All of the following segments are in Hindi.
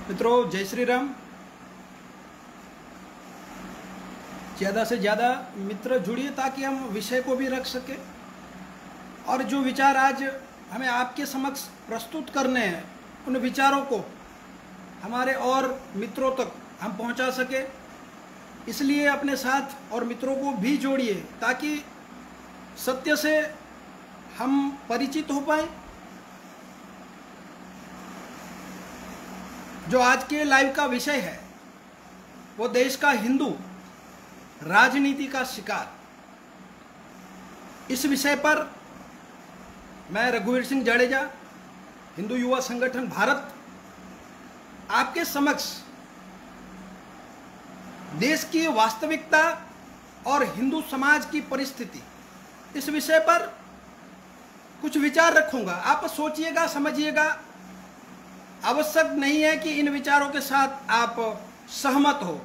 मित्रों, जय श्री राम। ज़्यादा से ज़्यादा मित्र जुड़िए ताकि हम विषय को भी रख सके और जो विचार आज हमें आपके समक्ष प्रस्तुत करने हैं उन विचारों को हमारे और मित्रों तक हम पहुंचा सके। इसलिए अपने साथ और मित्रों को भी जोड़िए ताकि सत्य से हम परिचित हो पाए। जो आज के लाइव का विषय है वो देश का हिंदू राजनीति का शिकार। इस विषय पर मैं रघुवीर सिंह जडेजा, हिंदू युवा संगठन भारत, आपके समक्ष देश की वास्तविकता और हिंदू समाज की परिस्थिति इस विषय पर कुछ विचार रखूंगा। आप सोचिएगा, समझिएगा। आवश्यक नहीं है कि इन विचारों के साथ आप सहमत हो,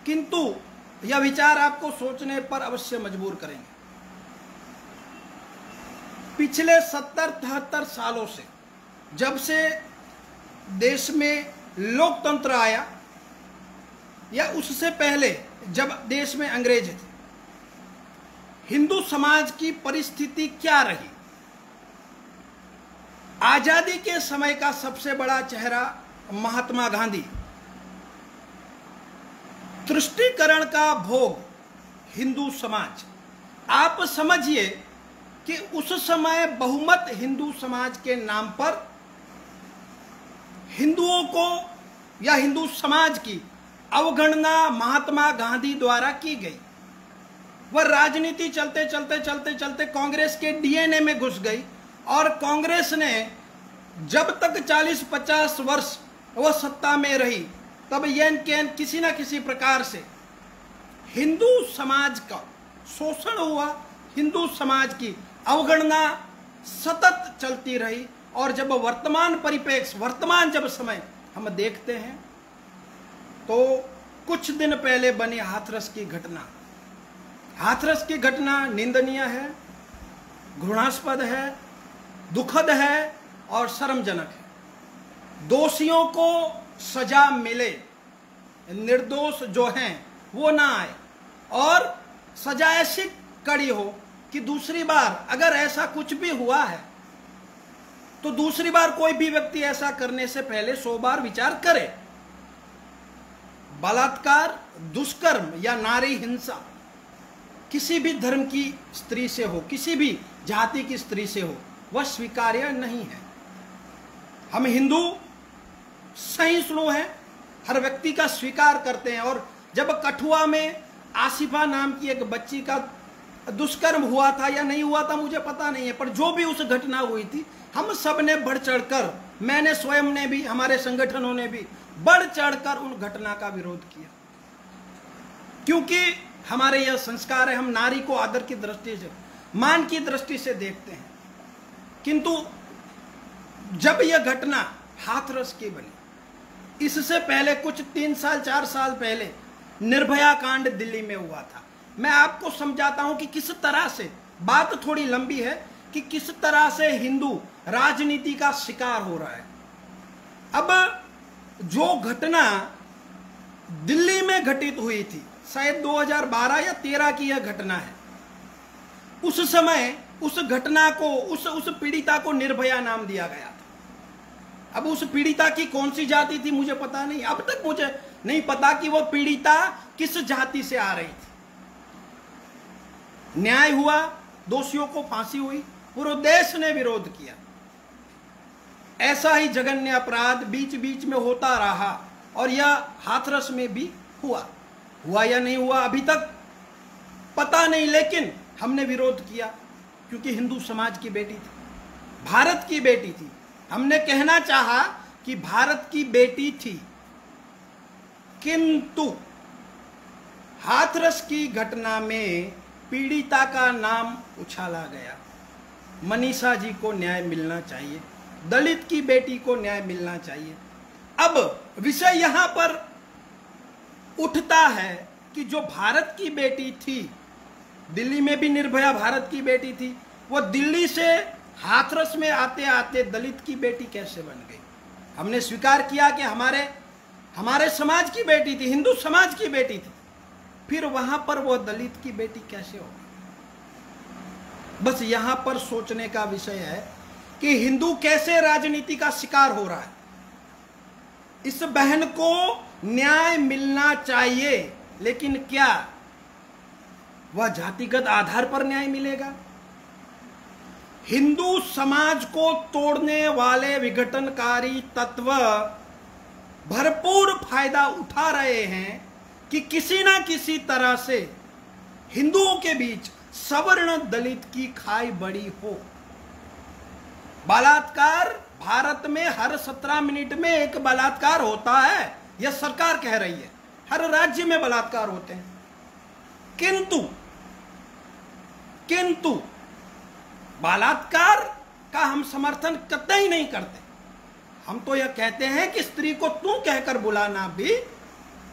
किंतु यह विचार आपको सोचने पर अवश्य मजबूर करेंगे। पिछले 70-73 सालों से, जब से देश में लोकतंत्र आया या उससे पहले जब देश में अंग्रेज थे, हिंदू समाज की परिस्थिति क्या रही। आजादी के समय का सबसे बड़ा चेहरा महात्मा गांधी, तुष्टीकरण का भोग हिंदू समाज। आप समझिए कि उस समय बहुमत हिंदू समाज के नाम पर हिंदुओं को या हिंदू समाज की अवगणना महात्मा गांधी द्वारा की गई। वह राजनीति चलते चलते चलते चलते कांग्रेस के डीएनए में घुस गई और कांग्रेस ने जब तक 40-50 वर्ष वह सत्ता में रही, तब यह किसी न किसी प्रकार से हिंदू समाज का शोषण हुआ, हिंदू समाज की अवगणना सतत चलती रही। और जब वर्तमान परिप्रेक्ष्य, वर्तमान जब समय हम देखते हैं तो कुछ दिन पहले बनी हाथरस की घटना, हाथरस की घटना निंदनीय है, घृणास्पद है, दुखद है और शर्मजनक है। दोषियों को सजा मिले, निर्दोष जो हैं वो ना आए और सजा ऐसी कड़ी हो कि दूसरी बार अगर ऐसा कुछ भी हुआ है तो दूसरी बार कोई भी व्यक्ति ऐसा करने से पहले 100 बार विचार करे। बलात्कार, दुष्कर्म या नारी हिंसा किसी भी धर्म की स्त्री से हो, किसी भी जाति की स्त्री से हो, वह स्वीकार्य नहीं है। हम हिंदू सहिष्णु हैं, हर व्यक्ति का स्वीकार करते हैं। और जब कठुआ में आसिफा नाम की एक बच्ची का दुष्कर्म हुआ था या नहीं हुआ था मुझे पता नहीं है, पर जो भी उस घटना हुई थी, हम सब ने बढ़ चढ़कर, मैंने स्वयं ने भी, हमारे संगठनों ने भी बढ़ चढ़कर उन घटना का विरोध किया, क्योंकि हमारे यह संस्कार है। हम नारी को आदर की दृष्टि से, मान की दृष्टि से देखते हैं। किंतु जब यह घटना हाथरस की बनी, इससे पहले कुछ 3 साल 4 साल पहले निर्भया कांड दिल्ली में हुआ था। मैं आपको समझाता हूं कि किस तरह से, बात थोड़ी लंबी है, कि किस तरह से हिंदू राजनीति का शिकार हो रहा है। अब जो घटना दिल्ली में घटित हुई थी, शायद 2012 या 13 की यह घटना है। उस समय उस घटना को, उस पीड़िता को निर्भया नाम दिया गया था। अब उस पीड़िता की कौन सी जाति थी मुझे पता नहीं, अब तक मुझे नहीं पता कि वह पीड़िता किस जाति से आ रही थी। न्याय हुआ, दोषियों को फांसी हुई, पूरे देश ने विरोध किया। ऐसा ही जघन्य अपराध बीच बीच में होता रहा और यह हाथरस में भी हुआ या नहीं हुआ अभी तक पता नहीं, लेकिन हमने विरोध किया क्योंकि हिंदू समाज की बेटी थी, भारत की बेटी थी। हमने कहना चाहा कि भारत की बेटी थी, किंतु हाथरस की घटना में पीड़िता का नाम उछाला गया। मनीषा जी को न्याय मिलना चाहिए, दलित की बेटी को न्याय मिलना चाहिए। अब विषय यहां पर उठता है कि जो भारत की बेटी थी, दिल्ली में भी निर्भया भारत की बेटी थी, वो दिल्ली से हाथरस में आते आते दलित की बेटी कैसे बन गई। हमने स्वीकार किया कि हमारे हमारे समाज की बेटी थी, हिंदू समाज की बेटी थी, फिर वहां पर वो दलित की बेटी कैसे होगी? बस यहां पर सोचने का विषय है कि हिंदू कैसे राजनीति का शिकार हो रहा है। इस बहन को न्याय मिलना चाहिए, लेकिन क्या वह जातिगत आधार पर न्याय मिलेगा? हिंदू समाज को तोड़ने वाले विघटनकारी तत्व भरपूर फायदा उठा रहे हैं कि किसी ना किसी तरह से हिंदुओं के बीच सवर्ण दलित की खाई बड़ी हो। बलात्कार भारत में हर 17 मिनट में एक बलात्कार होता है, यह सरकार कह रही है। हर राज्य में बलात्कार होते हैं, किंतु बलात्कार का हम समर्थन कतई नहीं करते। हम तो यह कहते हैं कि स्त्री को तू कहकर बुलाना भी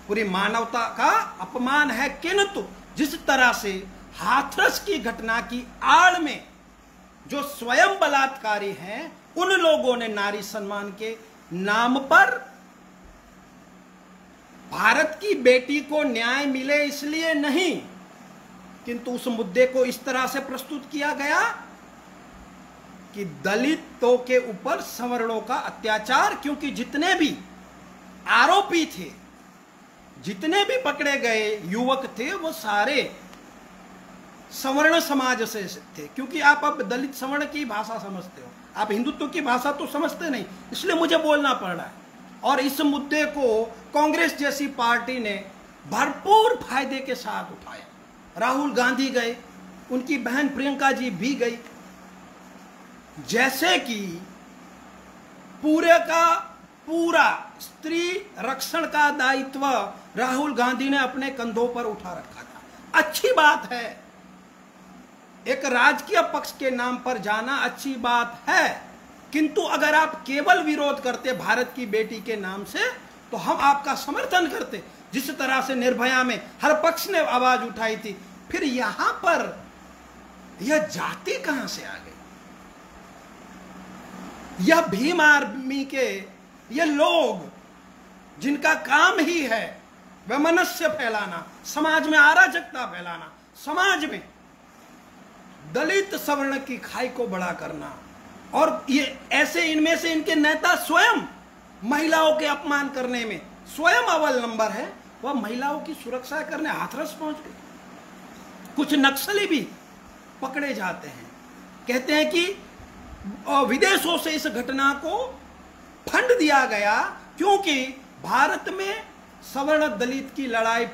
पूरी मानवता का अपमान है। किंतु जिस तरह से हाथरस की घटना की आड़ में जो स्वयं बलात्कारी हैं, उन लोगों ने नारी सम्मान के नाम पर भारत की बेटी को न्याय मिले इसलिए नहीं, किंतु उस मुद्दे को इस तरह से प्रस्तुत किया गया कि दलितों के ऊपर सवर्णों का अत्याचार, क्योंकि जितने भी आरोपी थे, जितने भी पकड़े गए युवक थे, वो सारे सवर्ण समाज से थे। क्योंकि आप अब दलित सवर्ण की भाषा समझते हो, आप हिंदुत्व की भाषा तो समझते नहीं, इसलिए मुझे बोलना पड़ रहा है। और इस मुद्दे को कांग्रेस जैसी पार्टी ने भरपूर फायदे के साथ उठाया। राहुल गांधी गए, उनकी बहन प्रियंका जी भी गई। जैसे कि पूरे का पूरा स्त्री रक्षण का दायित्व राहुल गांधी ने अपने कंधों पर उठा रखा था। अच्छी बात है, एक राजकीय पक्ष के नाम पर जाना अच्छी बात है, किंतु अगर आप केवल विरोध करते भारत की बेटी के नाम से, तो हम आपका समर्थन करते। जिस तरह से निर्भया में हर पक्ष ने आवाज उठाई थी, फिर यहां पर यह जाति कहां से आ गई? यह भीम आर्मी के ये लोग जिनका काम ही है वैमनस्य फैलाना, समाज में अराजकता फैलाना, समाज में दलित सवर्ण की खाई को बड़ा करना, और ये ऐसे इनमें से इनके नेता स्वयं महिलाओं के अपमान करने में स्वयं अव्वल नंबर है। वह महिलाओं की सुरक्षा करने हाथरस पहुंच गए। कुछ नक्सली भी पकड़े जाते हैं, कहते हैं कि विदेशों से इस घटना को फंड दिया गया क्योंकि भारत में सवर्ण दलित की लड़ाई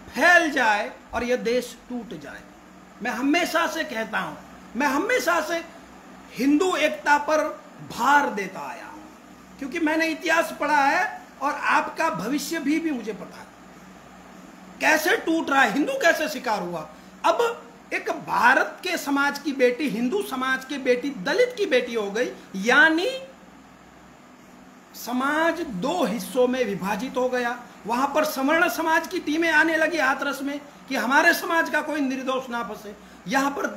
फैल जाए और यह देश टूट जाए। मैं हमेशा से कहता हूं, मैं हमेशा से हिंदू एकता पर भार देता आया हूं, क्योंकि मैंने इतिहास पढ़ा है और आपका भविष्य भी मुझे पता है कैसे टूट रहा है, हिंदू कैसे शिकार हुआ। अब एक भारत के समाज की बेटी, हिंदू समाज की बेटी दलित की बेटी हो गई, यानी समाज दो हिस्सों में विभाजित हो गया। वहां पर सवर्ण समाज की टीमें आने लगी हाथरस में कि हमारे समाज का कोई निर्दोष ना फंसे। यहां पर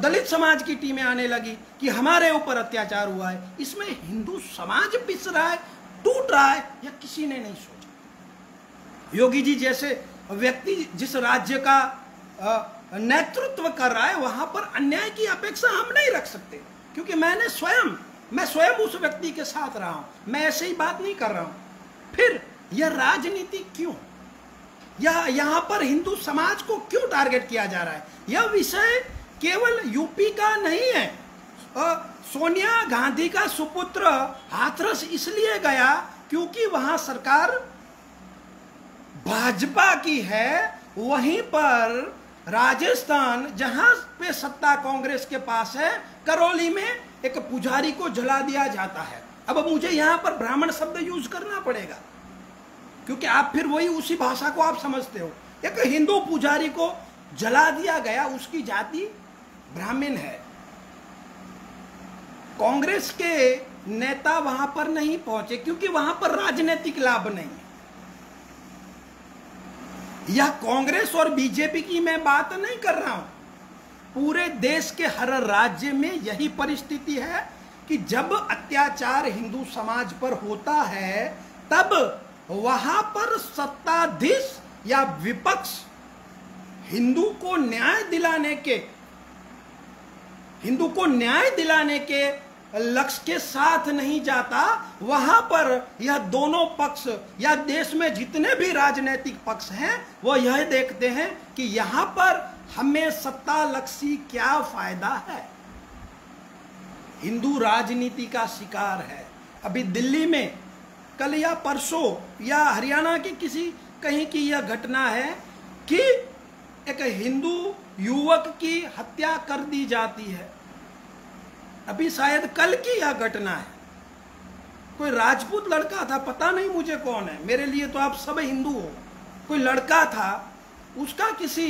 दलित समाज की टीमें आने लगी कि हमारे ऊपर अत्याचार हुआ है। इसमें हिंदू समाज पिस रहा है, टूट रहा है, यह किसी ने नहीं सोचा। योगी जी जैसे व्यक्ति जिस राज्य का नेतृत्व कर रहा है, वहां पर अन्याय की अपेक्षा हम नहीं रख सकते, क्योंकि मैं स्वयं उस व्यक्ति के साथ रहा हूं। मैं ऐसे ही बात नहीं कर रहा हूं। फिर यह राजनीति क्यों, यहां पर हिंदू समाज को क्यों टारगेट किया जा रहा है? यह विषय केवल यूपी का नहीं है। सोनिया गांधी का सुपुत्र हाथरस इसलिए गया क्योंकि वहां सरकार भाजपा की है, वहीं पर राजस्थान जहां पे सत्ता कांग्रेस के पास है, करौली में एक पुजारी को जला दिया जाता है। अब मुझे यहां पर ब्राह्मण शब्द यूज करना पड़ेगा, क्योंकि आप फिर वही उसी भाषा को आप समझते हो। एक हिंदू पुजारी को जला दिया गया, उसकी जाति ब्राह्मण है। कांग्रेस के नेता वहां पर नहीं पहुंचे क्योंकि वहां पर राजनीतिक लाभ नहीं है। यह कांग्रेस और बीजेपी की मैं बात नहीं कर रहा हूं, पूरे देश के हर राज्य में यही परिस्थिति है कि जब अत्याचार हिंदू समाज पर होता है, तब वहां पर सत्ताधीश या विपक्ष हिंदू को न्याय दिलाने के लक्ष्य के साथ नहीं जाता, वहां पर यह दोनों पक्ष या देश में जितने भी राजनीतिक पक्ष हैं वो यह देखते हैं कि यहां पर हमें सत्ता लक्ष्य क्या फायदा है। हिंदू राजनीति का शिकार है। अभी दिल्ली में कल या परसों या हरियाणा की कहीं की यह घटना है कि एक हिंदू युवक की हत्या कर दी जाती है। अभी शायद कल की यह घटना है। कोई राजपूत लड़का था, पता नहीं मुझे कौन है, मेरे लिए तो आप सब हिंदू हो। कोई लड़का था, उसका किसी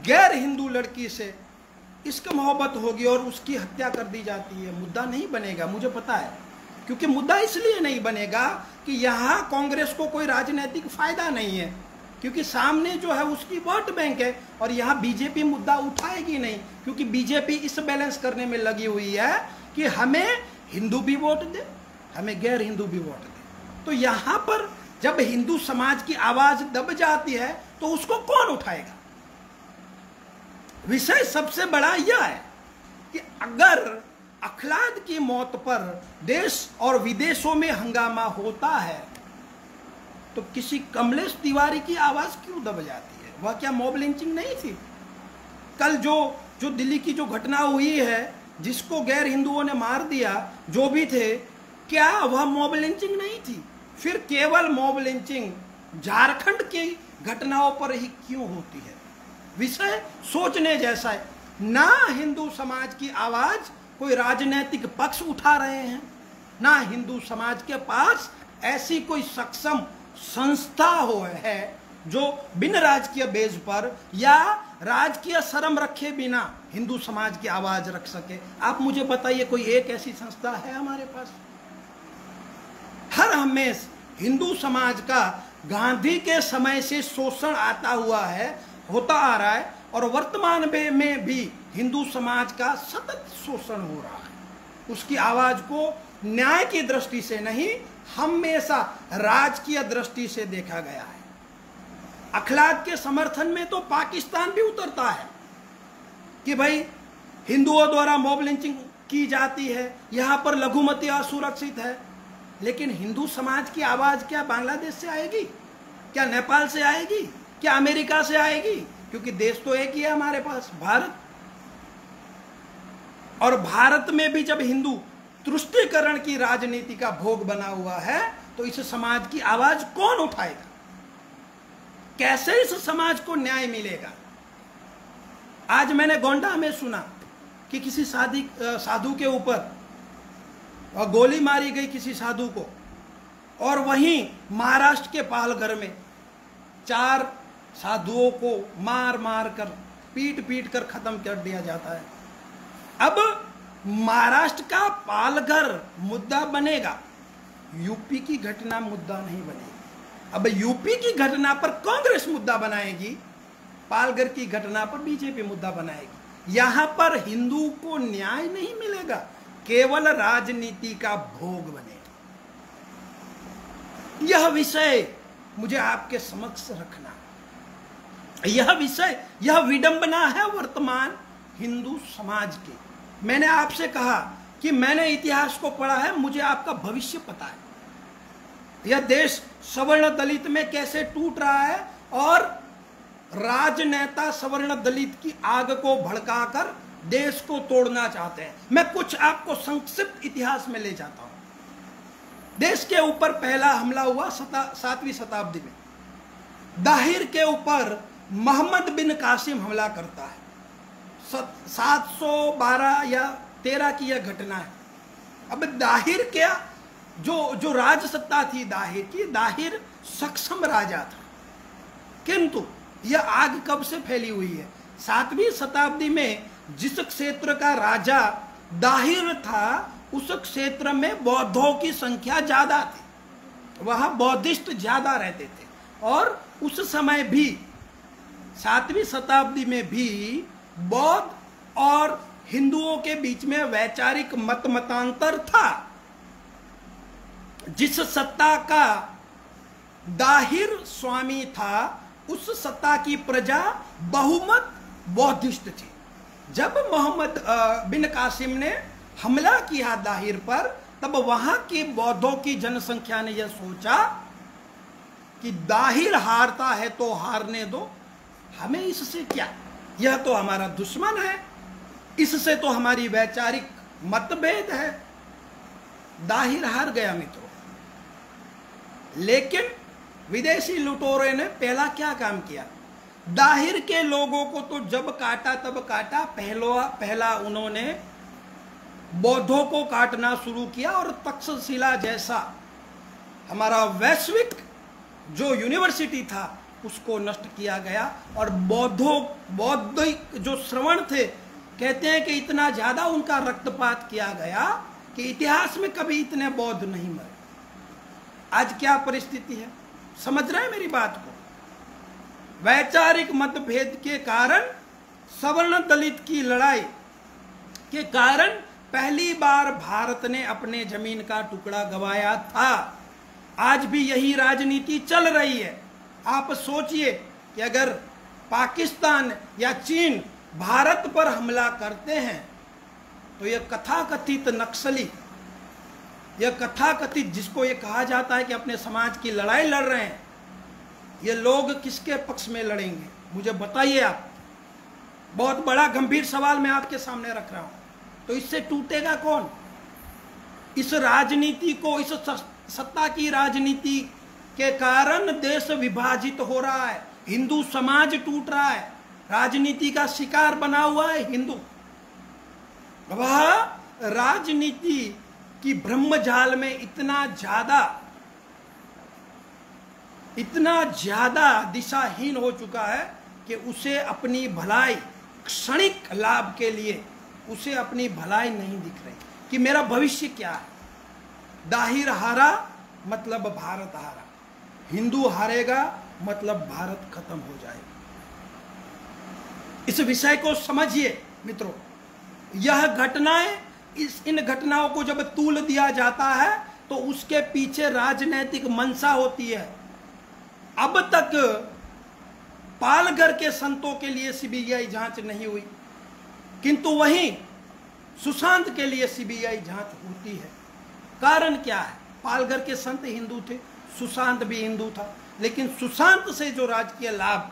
गैर हिंदू लड़की से इश्क मोहब्बत होगी और उसकी हत्या कर दी जाती है। मुद्दा नहीं बनेगा, मुझे पता है, क्योंकि मुद्दा इसलिए नहीं बनेगा कि यहां कांग्रेस को कोई राजनीतिक फायदा नहीं है, क्योंकि सामने जो है उसकी वोट बैंक है और यहां बीजेपी मुद्दा उठाएगी नहीं, क्योंकि बीजेपी इस बैलेंस करने में लगी हुई है कि हमें हिंदू भी वोट दे, हमें गैर हिंदू भी वोट दे। तो यहां पर जब हिंदू समाज की आवाज दब जाती है तो उसको कौन उठाएगा। विषय सबसे बड़ा यह है कि अगर अखलाद की मौत पर देश और विदेशों में हंगामा होता है तो किसी कमलेश तिवारी की आवाज क्यों दब जाती है। वह क्या मॉब लिंचिंग नहीं थी। कल जो दिल्ली की जो घटना हुई है, जिसको गैर हिंदुओं ने मार दिया, जो भी थे, क्या वह मॉब लिंचिंग नहीं थी। फिर केवल मॉब लिंचिंग झारखंड की घटनाओं पर ही क्यों होती है। विषय सोचने जैसा है। ना हिंदू समाज की आवाज कोई राजनीतिक पक्ष उठा रहे हैं, ना हिंदू समाज के पास ऐसी कोई सक्षम संस्था है जो बिन राजकीय बेस पर या राजकीय शर्म रखे बिना हिंदू समाज की आवाज रख सके। आप मुझे बताइए, कोई एक ऐसी संस्था है हमारे पास। हर हमेश हिंदू समाज का गांधी के समय से शोषण होता आ रहा है और वर्तमान में भी हिंदू समाज का सतत शोषण हो रहा है। उसकी आवाज को न्याय की दृष्टि से नहीं, हमेशा राजकीय दृष्टि से देखा गया है। अखलाक के समर्थन में तो पाकिस्तान भी उतरता है कि भाई हिंदुओं द्वारा मॉब लिंचिंग की जाती है, यहां पर लघुमती असुरक्षित है। लेकिन हिंदू समाज की आवाज क्या बांग्लादेश से आएगी, क्या नेपाल से आएगी, क्या अमेरिका से आएगी। क्योंकि देश तो एक ही है हमारे पास, भारत। और भारत में भी जब हिंदू तुष्टीकरण की राजनीति का भोग बना हुआ है तो इस समाज की आवाज कौन उठाएगा। कैसे इस समाज को न्याय मिलेगा। आज मैंने गोंडा में सुना कि किसी साधु के ऊपर गोली मारी गई, किसी साधु को, और वहीं महाराष्ट्र के पालघर में 4 साधुओं को मार मार कर पीट कर खत्म कर दिया जाता है। अब महाराष्ट्र का पालघर मुद्दा बनेगा, यूपी की घटना मुद्दा नहीं बनेगी। अब यूपी की घटना पर कांग्रेस मुद्दा बनाएगी, पालघर की घटना पर बीजेपी मुद्दा बनाएगी। यहां पर हिंदू को न्याय नहीं मिलेगा, केवल राजनीति का भोग बनेगा। यह विषय मुझे आपके समक्ष रखना। यह विषय, यह विडंबना है वर्तमान हिंदू समाज की। मैंने आपसे कहा कि मैंने इतिहास को पढ़ा है, मुझे आपका भविष्य पता है। यह देश सवर्ण दलित में कैसे टूट रहा है और राजनेता सवर्ण दलित की आग को भड़काकर देश को तोड़ना चाहते हैं। मैं कुछ आपको संक्षिप्त इतिहास में ले जाता हूं। देश के ऊपर पहला हमला हुआ 7वीं शताब्दी में। दाहिर के ऊपर मोहम्मद बिन कासिम हमला करता है। 712 या 13 की यह घटना है। अब दाहिर क्या, जो राज सत्ता थी दाहिर की, दाहिर सक्षम राजा था, किंतु यह आग कब से फैली हुई है। 7वीं शताब्दी में जिस क्षेत्र का राजा दाहिर था उस क्षेत्र में बौद्धों की संख्या ज्यादा थी, वहां बौद्धिस्ट ज्यादा रहते थे। और उस समय भी 7वीं शताब्दी में भी बौद्ध और हिंदुओं के बीच में वैचारिक मतांतर था। जिस सत्ता का दाहिर स्वामी था, उस सत्ता की प्रजा बहुमत बौद्धिस्ट थी। जब मोहम्मद बिन कासिम ने हमला किया दाहिर पर, तब वहां के बौद्धों की जनसंख्या ने यह सोचा कि दाहिर हारता है तो हारने दो, हमें इससे क्या, यह तो हमारा दुश्मन है, इससे तो हमारी वैचारिक मतभेद है। दाहिर हार गया मित्रों। लेकिन विदेशी लुटेरों ने पहला क्या काम किया, दाहिर के लोगों को तो जब काटा तब काटा, पहला उन्होंने बौद्धों को काटना शुरू किया और तक्षशिला जैसा हमारा वैश्विक जो यूनिवर्सिटी था उसको नष्ट किया गया। और बौद्धिक जो श्रवण थे, कहते हैं कि इतना ज्यादा उनका रक्तपात किया गया कि इतिहास में कभी इतने बौद्ध नहीं मरे। आज क्या परिस्थिति है, समझ रहे हैं मेरी बात को? वैचारिक मतभेद के कारण, सवर्ण दलित की लड़ाई के कारण पहली बार भारत ने अपने जमीन का टुकड़ा गंवाया था। आज भी यही राजनीति चल रही है। आप सोचिए कि अगर पाकिस्तान या चीन भारत पर हमला करते हैं तो यह कथाकथित नक्सली, यह कथाकथित जिसको यह कहा जाता है कि अपने समाज की लड़ाई लड़ रहे हैं, ये लोग किसके पक्ष में लड़ेंगे? मुझे बताइए आप। बहुत बड़ा गंभीर सवाल मैं आपके सामने रख रहा हूं। तो इससे टूटेगा कौन? इस राजनीति को, इस सत्ता की राजनीति के कारण देश विभाजित हो रहा है, हिंदू समाज टूट रहा है, राजनीति का शिकार बना हुआ है हिंदू। वह राजनीति की ब्रह्मजाल में इतना ज्यादा दिशाहीन हो चुका है कि उसे अपनी भलाई, क्षणिक लाभ के लिए उसे अपनी भलाई नहीं दिख रही कि मेरा भविष्य क्या है। दाहिर हारा मतलब भारत हारा, हिंदू हारेगा मतलब भारत खत्म हो जाएगा। इस विषय को समझिए मित्रों। यह घटनाएं, इन घटनाओं को जब तूल दिया जाता है तो उसके पीछे राजनीतिक मंशा होती है। अब तक पालघर के संतों के लिए सीबीआई जांच नहीं हुई, किंतु वहीं सुशांत के लिए सीबीआई जांच होती है। कारण क्या है? पालघर के संत हिंदू थे, सुशांत भी हिंदू था, लेकिन सुशांत से जो राजकीय लाभ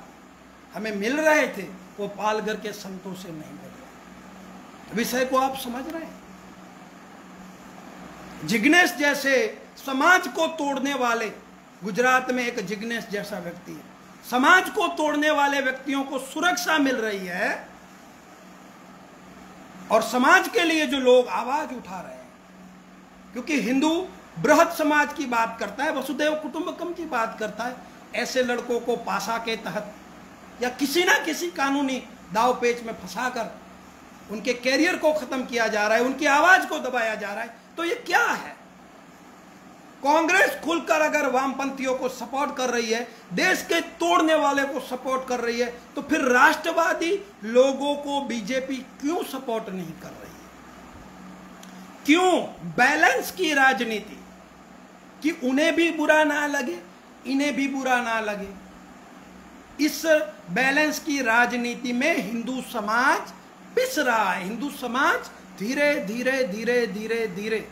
हमें मिल रहे थे वो पालघर के संतों से नहीं मिल रहे। विषय को आप समझ रहे हैं? जिग्नेश जैसे समाज को तोड़ने वाले, गुजरात में एक जिग्नेश जैसा व्यक्ति है, समाज को तोड़ने वाले व्यक्तियों को सुरक्षा मिल रही है और समाज के लिए जो लोग आवाज उठा रहे हैं, क्योंकि हिंदू बृहद समाज की बात करता है, वसुदैव कुटुंबकम की बात करता है, ऐसे लड़कों को पासा के तहत या किसी ना किसी कानूनी दाव पेच में फंसाकर उनके कैरियर को खत्म किया जा रहा है, उनकी आवाज को दबाया जा रहा है। तो ये क्या है? कांग्रेस खुलकर अगर वामपंथियों को सपोर्ट कर रही है, देश के तोड़ने वाले को सपोर्ट कर रही है, तो फिर राष्ट्रवादी लोगों को बीजेपी क्यों सपोर्ट नहीं कर रही है? क्यों? बैलेंस की राजनीति, कि उन्हें भी बुरा ना लगे, इन्हें भी बुरा ना लगे। इस बैलेंस की राजनीति में हिंदू समाज पिस रहा है। हिंदू समाज धीरे धीरे धीरे धीरे धीरे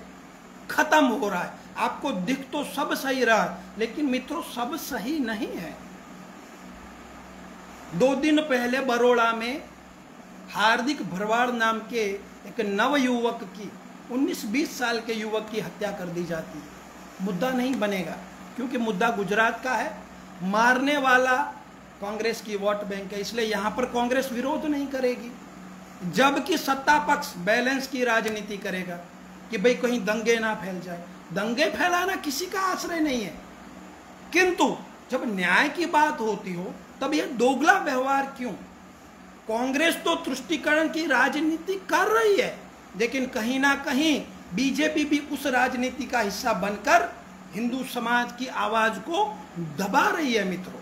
खत्म हो रहा है। आपको दिख तो सब सही रहा है, लेकिन मित्रों सब सही नहीं है। 2 दिन पहले बरोड़ा में हार्दिक भरवाड़ नाम के एक नव युवक की, 19-20 साल के युवक की हत्या कर दी जाती है। मुद्दा नहीं बनेगा क्योंकि मुद्दा गुजरात का है, मारने वाला कांग्रेस की वोट बैंक है, इसलिए यहां पर कांग्रेस विरोध नहीं करेगी। जबकि सत्ता पक्ष बैलेंस की राजनीति करेगा कि भाई कहीं दंगे ना फैल जाए। दंगे फैलाना किसी का आश्रय नहीं है, किंतु जब न्याय की बात होती हो तब यह दोगला व्यवहार क्यों? कांग्रेस तो तुष्टीकरण की राजनीति कर रही है, लेकिन कहीं ना कहीं बीजेपी भी उस राजनीति का हिस्सा बनकर हिंदू समाज की आवाज को दबा रही है। मित्रों,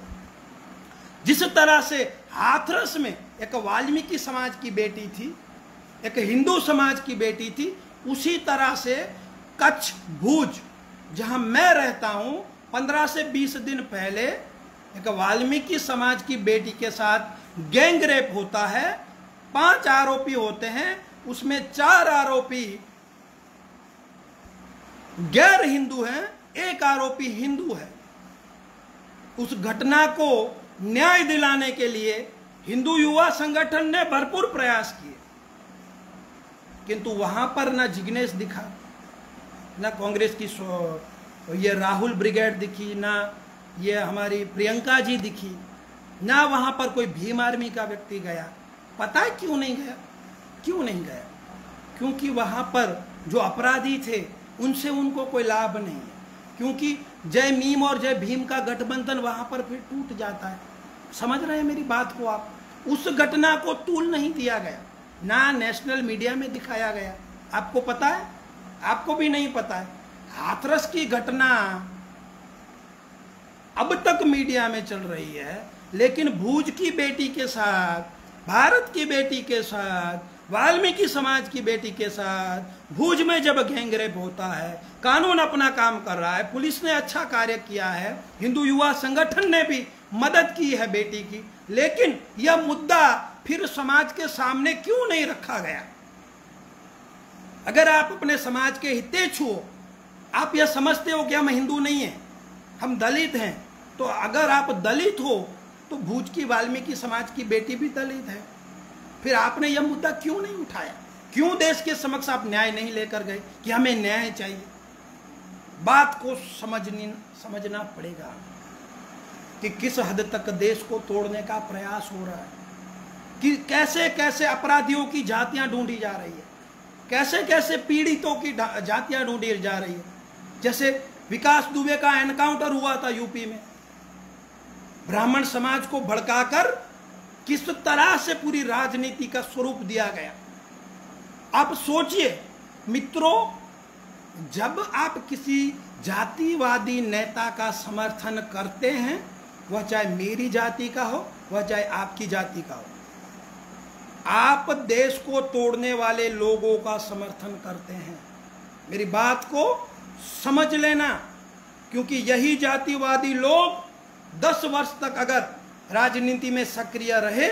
जिस तरह से हाथरस में एक वाल्मीकि समाज की बेटी थी, एक हिंदू समाज की बेटी थी, उसी तरह से कच्छ, भुज, जहां मैं रहता हूं, 15 से 20 दिन पहले एक वाल्मीकि समाज की बेटी के साथ गैंग रेप होता है। 5 आरोपी होते हैं, उसमें 4 आरोपी गैर हिंदू हैं, 1 आरोपी हिंदू है। उस घटना को न्याय दिलाने के लिए हिंदू युवा संगठन ने भरपूर प्रयास किए, किंतु वहां पर ना जिग्नेश दिखा, ना कांग्रेस की ये राहुल ब्रिगेड दिखी, ना ये हमारी प्रियंका जी दिखी, ना वहां पर कोई भीम आर्मी का व्यक्ति गया। पता है क्यों नहीं गया? क्यों नहीं गया? क्योंकि वहां पर जो अपराधी थे उनसे उनको कोई लाभ नहीं है, क्योंकि जय मीम और जय भीम का गठबंधन वहां पर फिर टूट जाता है। समझ रहे हैं मेरी बात को आप? उस घटना को तूल नहीं दिया गया, ना नेशनल मीडिया में दिखाया गया। आपको पता है? आपको भी नहीं पता है। हाथरस की घटना अब तक मीडिया में चल रही है, लेकिन भूज की बेटी के साथ, भारत की बेटी के साथ, वाल्मीकि समाज की बेटी के साथ भूज में जब गैंगरेप होता है, कानून अपना काम कर रहा है, पुलिस ने अच्छा कार्य किया है, हिंदू युवा संगठन ने भी मदद की है बेटी की, लेकिन यह मुद्दा फिर समाज के सामने क्यों नहीं रखा गया? अगर आप अपने समाज के हितेच्छु हो, आप यह समझते हो कि हम हिंदू नहीं हैं, हम दलित हैं, तो अगर आप दलित हो तो भूज की वाल्मीकि समाज की बेटी भी दलित है, फिर आपने यह मुद्दा क्यों नहीं उठाया? क्यों देश के समक्ष आप न्याय नहीं लेकर गए कि हमें न्याय चाहिए? बात को समझना पड़ेगा कि किस हद तक देश को तोड़ने का प्रयास हो रहा है, कि कैसे कैसे अपराधियों की जातियां ढूंढी जा रही है, कैसे कैसे पीड़ितों की जातियां ढूंढी जा रही है। जैसे विकास दुबे का एनकाउंटर हुआ था यूपी में, ब्राह्मण समाज को भड़काकर किस तरह से पूरी राजनीति का स्वरूप दिया गया। आप सोचिए मित्रों, जब आप किसी जातिवादी नेता का समर्थन करते हैं, वह चाहे मेरी जाति का हो, वह चाहे आपकी जाति का हो, आप देश को तोड़ने वाले लोगों का समर्थन करते हैं। मेरी बात को समझ लेना, क्योंकि यही जातिवादी लोग 10 वर्ष तक अगर राजनीति में सक्रिय रहे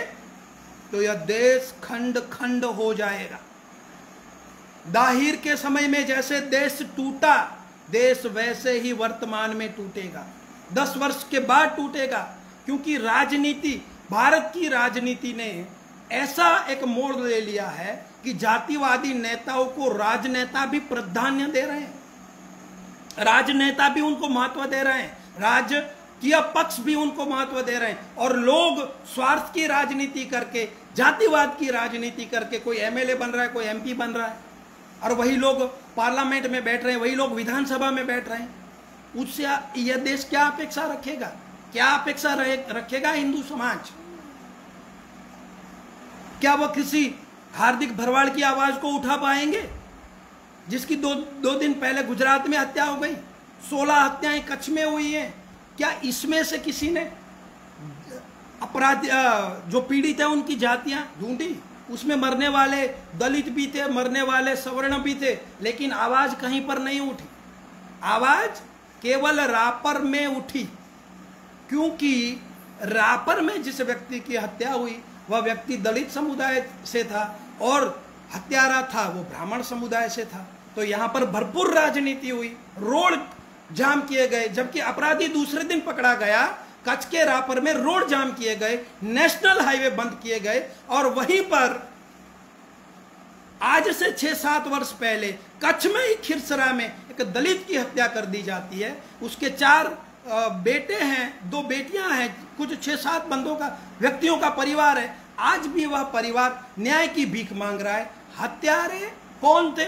तो यह देश खंड खंड हो जाएगा। दाहिर के समय में जैसे देश टूटा, देश वैसे ही वर्तमान में टूटेगा, 10 वर्ष के बाद टूटेगा, क्योंकि राजनीति, भारत की राजनीति ने ऐसा एक मोड़ ले लिया है कि जातिवादी नेताओं को राजनेता भी प्राधान्य दे रहे हैं, राजनेता भी उनको महत्व दे रहे हैं, राजकीय पक्ष भी उनको महत्व दे रहे हैं, और लोग स्वार्थ की राजनीति करके, जातिवाद की राजनीति करके कोई एमएलए बन रहा है, कोई एमपी बन रहा है, और वही लोग पार्लियामेंट में बैठ रहे हैं, वही लोग विधानसभा में बैठ रहे हैं। उससे यह देश क्या अपेक्षा रखेगा? क्या अपेक्षा रखेगा हिंदू समाज? क्या वो किसी हार्दिक भरवाड़ की आवाज को उठा पाएंगे, जिसकी दो दिन पहले गुजरात में हत्या हो गई, 16 हत्याएं कच्छ में हुई हैं? क्या इसमें से किसी ने अपराध, जो पीड़ित है उनकी जातियां ढूंढी? उसमें मरने वाले दलित भी थे, मरने वाले सवर्ण भी थे, लेकिन आवाज कहीं पर नहीं उठी। आवाज केवल रापर में उठी, क्योंकि रापर में जिस व्यक्ति की हत्या हुई वह व्यक्ति दलित समुदाय से था और हत्यारा था वो ब्राह्मण समुदाय से था। तो यहां पर भरपूर राजनीति हुई, रोड जाम किए गए, जबकि अपराधी दूसरे दिन पकड़ा गया, कच्छ के रापर में रोड जाम किए गए, नेशनल हाईवे बंद किए गए, और वहीं पर आज से 6-7 वर्ष पहले कच्छ में ही खिरसरा में एक दलित की हत्या कर दी जाती है। उसके 4 बेटे हैं, 2 बेटियां हैं, कुछ 6-7 बंदों का, व्यक्तियों का परिवार है। आज भी वह परिवार न्याय की भीख मांग रहा है। हत्यारे कौन थे?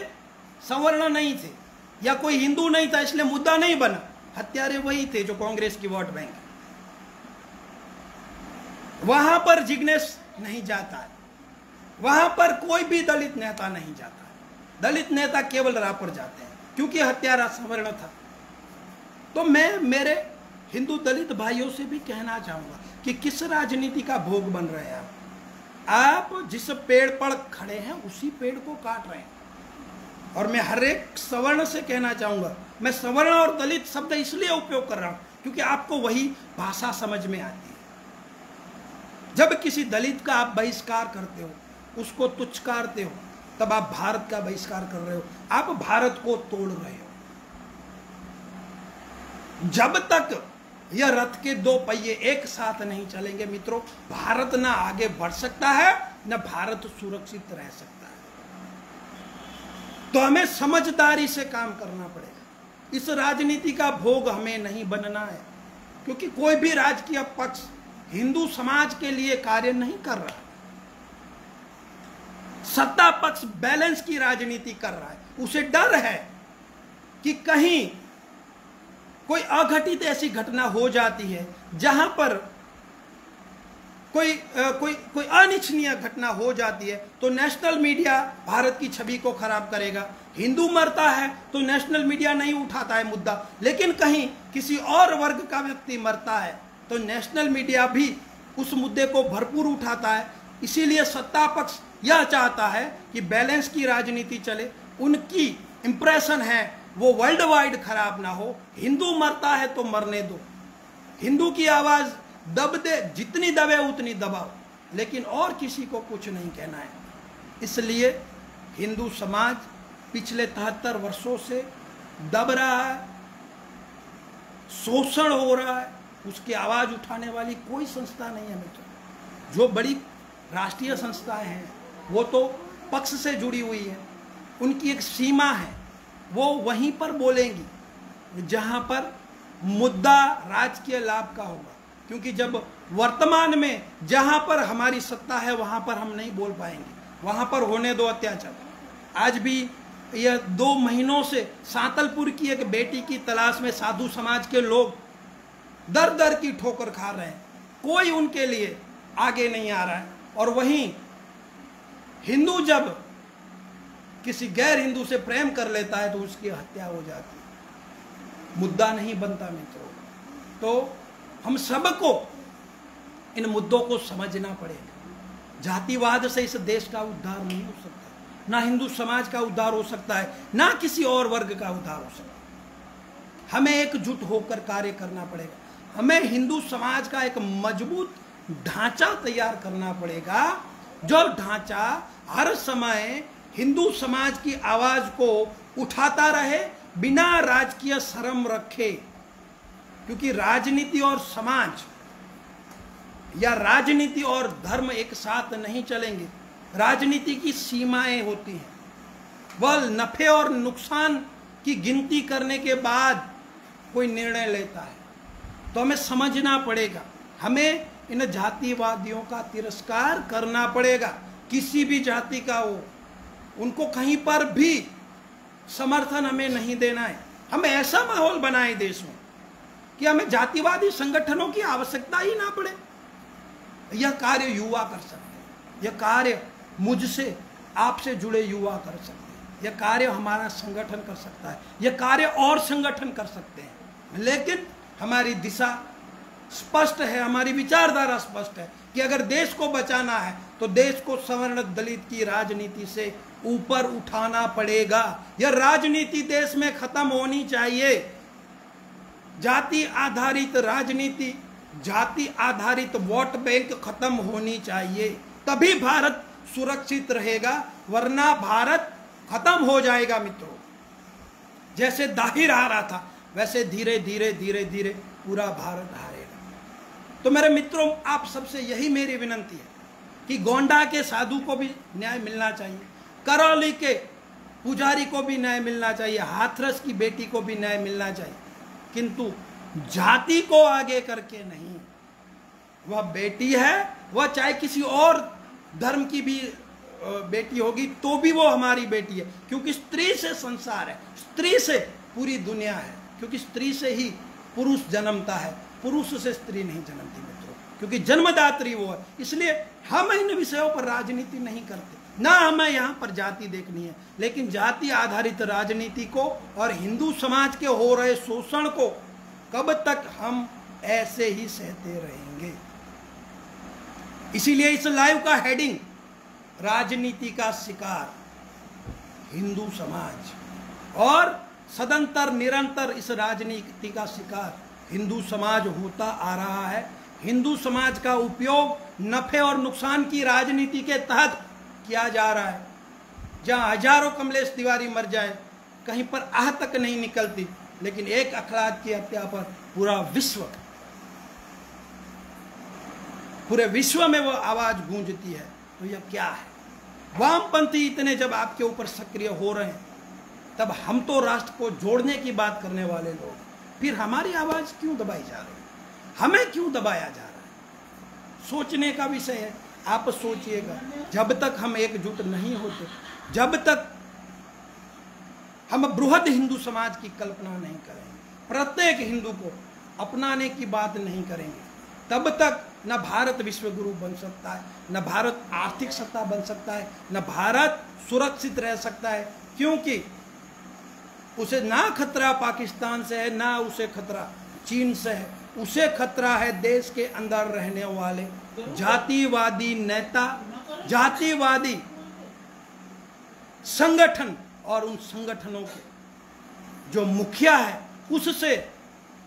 सवर्ण नहीं थे या कोई हिंदू नहीं था, इसलिए मुद्दा नहीं बना। हत्यारे वही थे जो कांग्रेस की वोट बैंक। वहां पर जिग्नेश नहीं जाता है, वहां पर कोई भी दलित नेता नहीं जाता है। दलित नेता केवल रापर जाते हैं, क्योंकि हत्यारा सवर्ण था। तो मैं मेरे हिंदू दलित भाइयों से भी कहना चाहूंगा कि किस राजनीति का भोग बन रहे हैं आप जिस पेड़ पर खड़े हैं उसी पेड़ को काट रहे हैं। और मैं हर एक सवर्ण से कहना चाहूंगा मैं सवर्ण और दलित शब्द इसलिए उपयोग कर रहा हूं क्योंकि आपको वही भाषा समझ में आती है। जब किसी दलित का आप बहिष्कार करते हो, उसको तुच्छकारते हो, तब आप भारत का बहिष्कार कर रहे हो, आप भारत को तोड़ रहे हो। जब तक यह रथ के दो पहिए एक साथ नहीं चलेंगे मित्रों, भारत ना आगे बढ़ सकता है, न भारत सुरक्षित रह सकता है। तो हमें समझदारी से काम करना पड़ेगा। इस राजनीति का भोग हमें नहीं बनना है, क्योंकि कोई भी राजकीय पक्ष हिंदू समाज के लिए कार्य नहीं कर रहा। सत्ता पक्ष बैलेंस की राजनीति कर रहा है। उसे डर है कि कहीं कोई अघटित ऐसी घटना हो जाती है जहां पर कोई अनिच्छनीय घटना हो जाती है तो नेशनल मीडिया भारत की छवि को खराब करेगा। हिंदू मरता है तो नेशनल मीडिया नहीं उठाता है मुद्दा, लेकिन कहीं किसी और वर्ग का व्यक्ति मरता है तो नेशनल मीडिया भी उस मुद्दे को भरपूर उठाता है। इसीलिए सत्ता पक्ष यह चाहता है कि बैलेंस की राजनीति चले। उनकी इंप्रेशन है वो वर्ल्ड वाइड खराब ना हो। हिंदू मरता है तो मरने दो, हिंदू की आवाज दब दे, जितनी दबे उतनी दबाओ, लेकिन और किसी को कुछ नहीं कहना है। इसलिए हिंदू समाज पिछले 73 वर्षों से दब रहा है, शोषण हो रहा है, उसकी आवाज उठाने वाली कोई संस्था नहीं है मित्रों। जो बड़ी राष्ट्रीय संस्थाएं हैं वो तो पक्ष से जुड़ी हुई है, उनकी एक सीमा है, वो वहीं पर बोलेंगी जहां पर मुद्दा राजकीय लाभ का होगा। क्योंकि जब वर्तमान में जहां पर हमारी सत्ता है वहां पर हम नहीं बोल पाएंगे, वहां पर होने दो अत्याचार। आज भी यह 2 महीनों से सांतलपुर की एक बेटी की तलाश में साधु समाज के लोग दर दर की ठोकर खा रहे हैं, कोई उनके लिए आगे नहीं आ रहा है। और वहीं हिंदू जब किसी गैर हिंदू से प्रेम कर लेता है तो उसकी हत्या हो जाती है, मुद्दा नहीं बनता मित्रों। तो हम सबको इन मुद्दों को समझना पड़ेगा। जातिवाद से इस देश का उद्धार नहीं हो सकता, ना हिंदू समाज का उद्धार हो सकता है, ना किसी और वर्ग का उद्धार हो सकता है। हमें एकजुट होकर कार्य करना पड़ेगा। हमें हिंदू समाज का एक मजबूत ढांचा तैयार करना पड़ेगा, जो ढांचा हर समय हिंदू समाज की आवाज को उठाता रहे, बिना राजकीय शर्म रखे। क्योंकि राजनीति और समाज या राजनीति और धर्म एक साथ नहीं चलेंगे। राजनीति की सीमाएं होती हैं, वह नफे और नुकसान की गिनती करने के बाद कोई निर्णय लेता है। तो हमें समझना पड़ेगा, हमें इन जातिवादियों का तिरस्कार करना पड़ेगा। किसी भी जाति का हो, उनको कहीं पर भी समर्थन हमें नहीं देना है। हमें ऐसा माहौल बनाए देश में कि हमें जातिवादी संगठनों की आवश्यकता ही ना पड़े। यह कार्य युवा कर सकते हैं, यह कार्य मुझसे आपसे जुड़े युवा कर सकते हैं, यह कार्य हमारा संगठन कर सकता है, यह कार्य और संगठन कर सकते हैं। लेकिन हमारी दिशा स्पष्ट है, हमारी विचारधारा स्पष्ट है कि अगर देश को बचाना है तो देश को सवर्ण दलित की राजनीति से ऊपर उठाना पड़ेगा। यह राजनीति देश में खत्म होनी चाहिए। जाति आधारित राजनीति, जाति आधारित वोट बैंक खत्म होनी चाहिए, तभी भारत सुरक्षित रहेगा, वरना भारत खत्म हो जाएगा मित्रों। जैसे दाहिर आ रहा था वैसे धीरे धीरे धीरे धीरे पूरा भारत हारेगा। तो मेरे मित्रों, आप सबसे यही मेरी विनती है कि गोंडा के साधु को भी न्याय मिलना चाहिए, करौली के पुजारी को भी न्याय मिलना चाहिए, हाथरस की बेटी को भी न्याय मिलना चाहिए, किंतु जाति को आगे करके नहीं। वह बेटी है, वह चाहे किसी और धर्म की भी बेटी होगी तो भी वो हमारी बेटी है, क्योंकि स्त्री से संसार है, स्त्री से पूरी दुनिया है। क्योंकि स्त्री से ही पुरुष जन्मता है, पुरुष से स्त्री नहीं जन्मती मित्रों, क्योंकि जन्मदात्री वो है। इसलिए हम इन विषयों पर राजनीति नहीं करते, ना हमें यहाँ पर जाति देखनी है, लेकिन जाति आधारित राजनीति को और हिंदू समाज के हो रहे शोषण को कब तक हम ऐसे ही सहते रहेंगे। इसीलिए इस लाइव का हेडिंग राजनीति का शिकार हिंदू समाज और सदंतर निरंतर इस राजनीति का शिकार हिंदू समाज होता आ रहा है। हिंदू समाज का उपयोग नफे और नुकसान की राजनीति के तहत किया जा रहा है। जहां हजारों कमलेश तिवारी मर जाए, कहीं पर आह तक नहीं निकलती, लेकिन एक अखलाक की हत्या पर पूरे विश्व में वो आवाज गूंजती है। तो यह क्या है? वामपंथी इतने जब आपके ऊपर सक्रिय हो रहे हैं, तब हम तो राष्ट्र को जोड़ने की बात करने वाले लोग, फिर हमारी आवाज क्यों दबाई जा रही है? हमें क्यों दबाया जा रहा है? सोचने का विषय है। आप सोचिएगा, जब तक हम एकजुट नहीं होते, जब तक हम बृहद हिंदू समाज की कल्पना नहीं करेंगे, प्रत्येक हिंदू को अपनाने की बात नहीं करेंगे, तब तक न भारत विश्व गुरु बन सकता है, न भारत आर्थिक सत्ता बन सकता है, न भारत सुरक्षित रह सकता है। क्योंकि उसे ना खतरा पाकिस्तान से है, ना उसे खतरा चीन से है, उसे खतरा है देश के अंदर रहने वाले जातिवादी नेता, जातिवादी संगठन और उन संगठनों के जो मुखिया है, उससे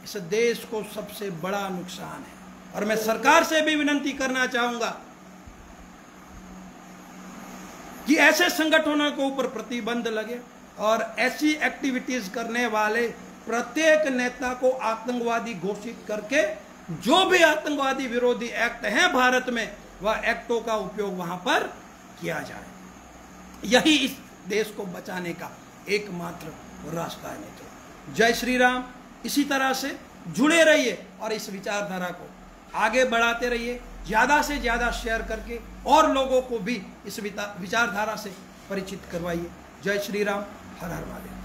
इस देश को सबसे बड़ा नुकसान है। और मैं सरकार से भी विनती करना चाहूंगा कि ऐसे संगठनों के ऊपर प्रतिबंध लगे और ऐसी एक्टिविटीज करने वाले प्रत्येक नेता को आतंकवादी घोषित करके जो भी आतंकवादी विरोधी एक्ट हैं भारत में, वह एक्टों का उपयोग वहां पर किया जाए। यही इस देश को बचाने का एकमात्र रास्ता है मित्रों। जय श्री राम। इसी तरह से जुड़े रहिए और इस विचारधारा को आगे बढ़ाते रहिए, ज्यादा से ज्यादा शेयर करके और लोगों को भी इस विचारधारा से परिचित करवाइए। जय श्री राम। हर हर महादेव।